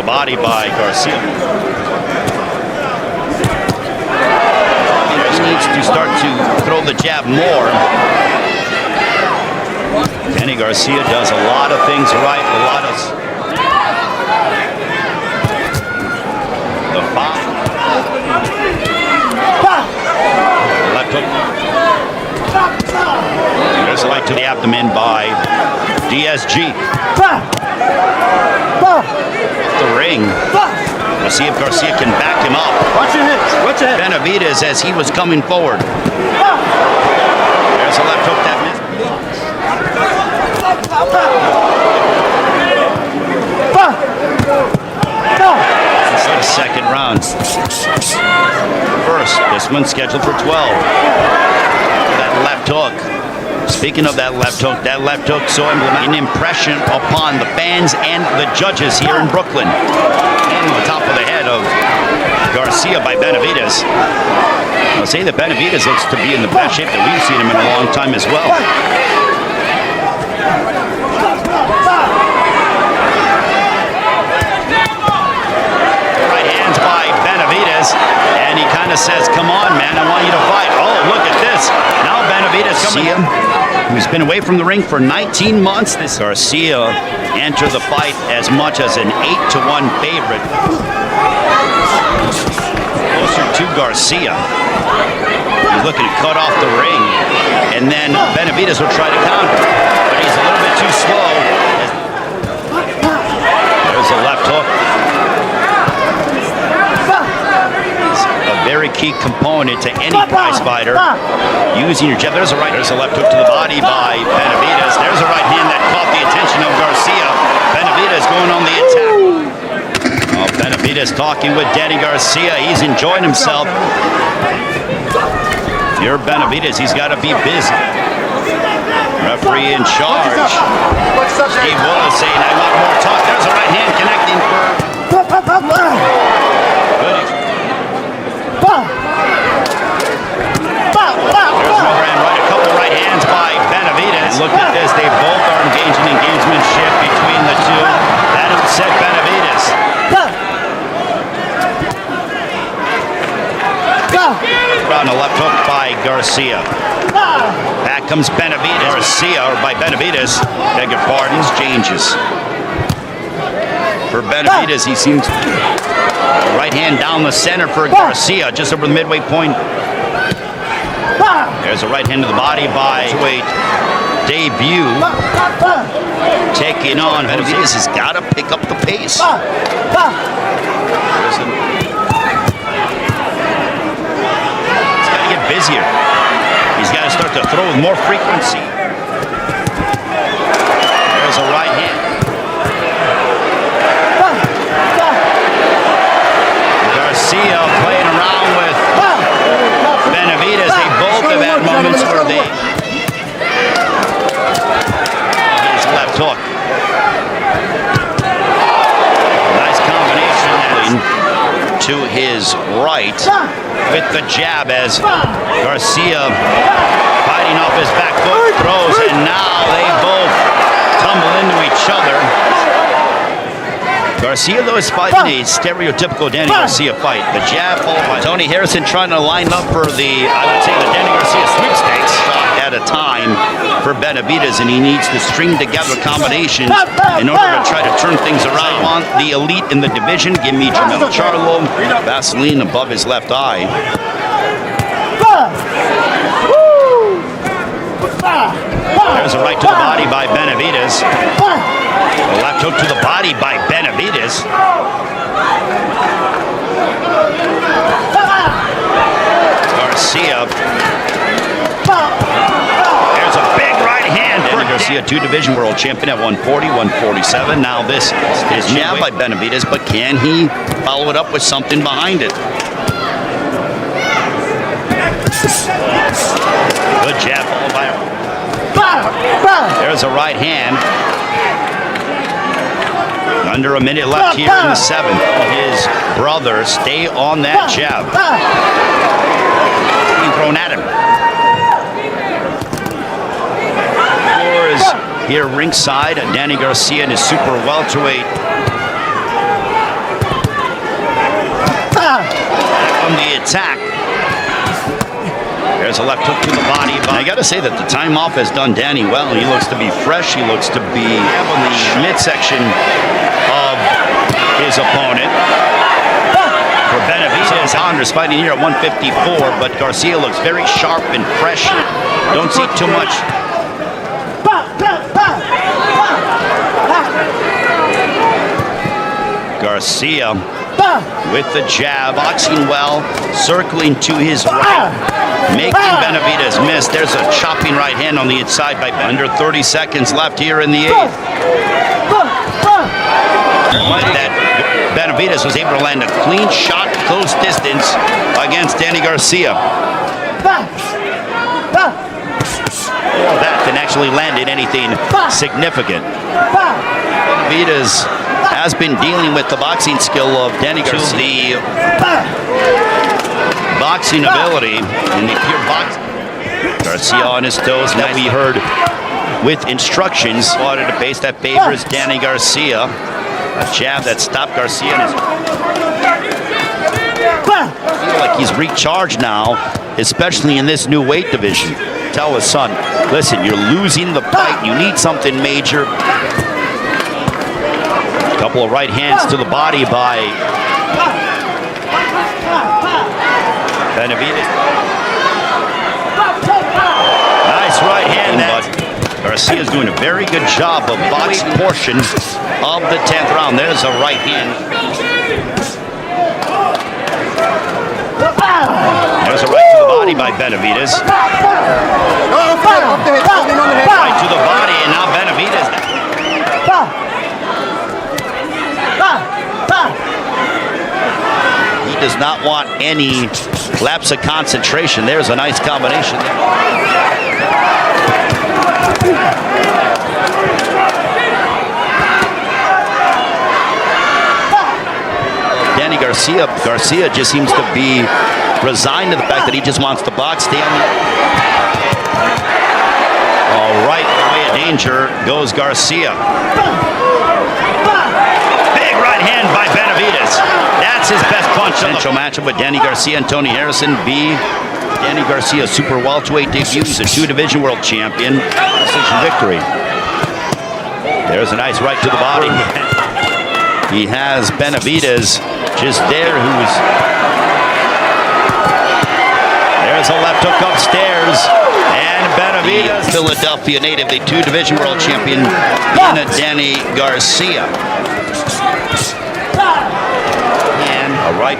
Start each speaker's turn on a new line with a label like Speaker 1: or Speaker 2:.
Speaker 1: The body by Garcia. He needs to start to throw the jab more. Danny Garcia does a lot of things right, a lot of... The five. Left hook. There's a right to the abdomen by DSG. The ring. We'll see if Garcia can back him up.
Speaker 2: Watch your hips. Watch your head.
Speaker 1: Benavidez as he was coming forward. There's a left hook that missed. This is the second round. First, this one's scheduled for 12. That left hook. Speaking of that left hook so emblematic, an impression upon the fans and the judges here in Brooklyn. And the top of the head of Garcia by Benavidez. I'll say that Benavidez looks to be in the best shape that we've seen him in a long time as well. Right hands by Benavidez, and he kind of says, "Come on, man, I want you to fight." Oh, look at this. Now Benavidez coming in. Who's been away from the ring for 19 months. This Garcia entered the fight as much as an 8-1 favorite. Closer to Garcia. He's looking to cut off the ring. And then Benavidez will try to counter. But he's a little bit too slow. There's a left hook. A very key component to any prize fighter. Using your jab. There's a right. There's a left hook to the body by Benavidez. There's a right hand that caught the attention of Garcia. Benavidez going on the attack. Oh, Benavidez talking with Danny Garcia. He's enjoying himself. If you're Benavidez, he's got to be busy. Referee in charge. Steve Willis saying, "I want more talk." There's a right hand connecting for. Good. There's overhand right, a couple right hands by Benavidez. Look at this, they both are engaged in gamesmanship between the two. That upset Benavidez. Around a left hook by Garcia. Back comes Benavidez. Garcia, or by Benavidez, beg your pardon, changes. For Benavidez, he seems... Right hand down the center for Garcia, just over the midway point. There's a right hand to the body by Welterweight debut. Taking on Benavidez. He's got to pick up the pace. He's got to get busier. He's got to start to throw with more frequency. There's a right hand. Garcia playing around with Benavidez. They both have had moments where they... His left hook. Nice combination to his right with the jab as Garcia fighting off his back foot, throws, and now they both tumble into each other. Garcia, though, is fighting a stereotypical Danny Garcia fight. The jab followed by Tony Harrison trying to line up for the, I would say, the Danny Garcia sweepstakes at a time for Benavidez, and he needs to string together combinations in order to try to turn things around. I want the elite in the division. Give me Jamel Charlo, Vaseline above his left eye. There's a right to the body by Benavidez. A left hook to the body by Benavidez. Garcia. There's a big right hand. Danny Garcia, two-division world champion at 140, 147. Now this is jab by Benavidez, but can he follow it up with something behind it? Good jab followed by there's a right hand. Under a minute left here in the seventh. His brother stay on that jab. Being thrown at him. Here ringside, Danny Garcia in his super welterweight attack. There's a left hook to the body. But I got to say that the time off has done Danny well. He looks to be fresh. He looks to be on the midsection of his opponent. For Benavidez, Andres fighting here at 154, but Garcia looks very sharp and fresh. Don't see too much. Garcia with the jab, boxing well, circling to his right, making Benavidez miss. There's a chopping right hand on the inside by under 30 seconds left here in the 8th. That Benavidez was able to land a clean shot, close distance against Danny Garcia. That didn't actually landed anything significant. Benavidez has been dealing with the boxing skill of Danny Garcia. The boxing ability and the pure boxing. Garcia on his toes. Now we heard with instructions. Fought at a pace that favors Danny Garcia. A jab that stopped Garcia. I feel like he's recharged now, especially in this new weight division. Tell his son, listen, you're losing the fight. You need something major. Couple of right hands to the body by Benavidez. Nice right hand, but Garcia's doing a very good job of boxing portions of the 10th round. There's a right hand. There's a right to the body by Benavidez. Right to the body, and now Benavidez. He does not want any lapse of concentration. There's a nice combination there. Danny Garcia just seems to be resigned to the fact that he just wants to box. All right, way of danger goes Garcia. Big right hand by Benavidez. That's his best punch. Potential matchup with Danny Garcia and Tony Harrison. Danny Garcia, super welterweight debut. He's a 2-division world champion. Decision victory. There's a nice right to the body. He has Benavidez just there, there's a left hook upstairs, and Benavidez, Philadelphia native, the 2-division world champion, Danny Garcia. And a right.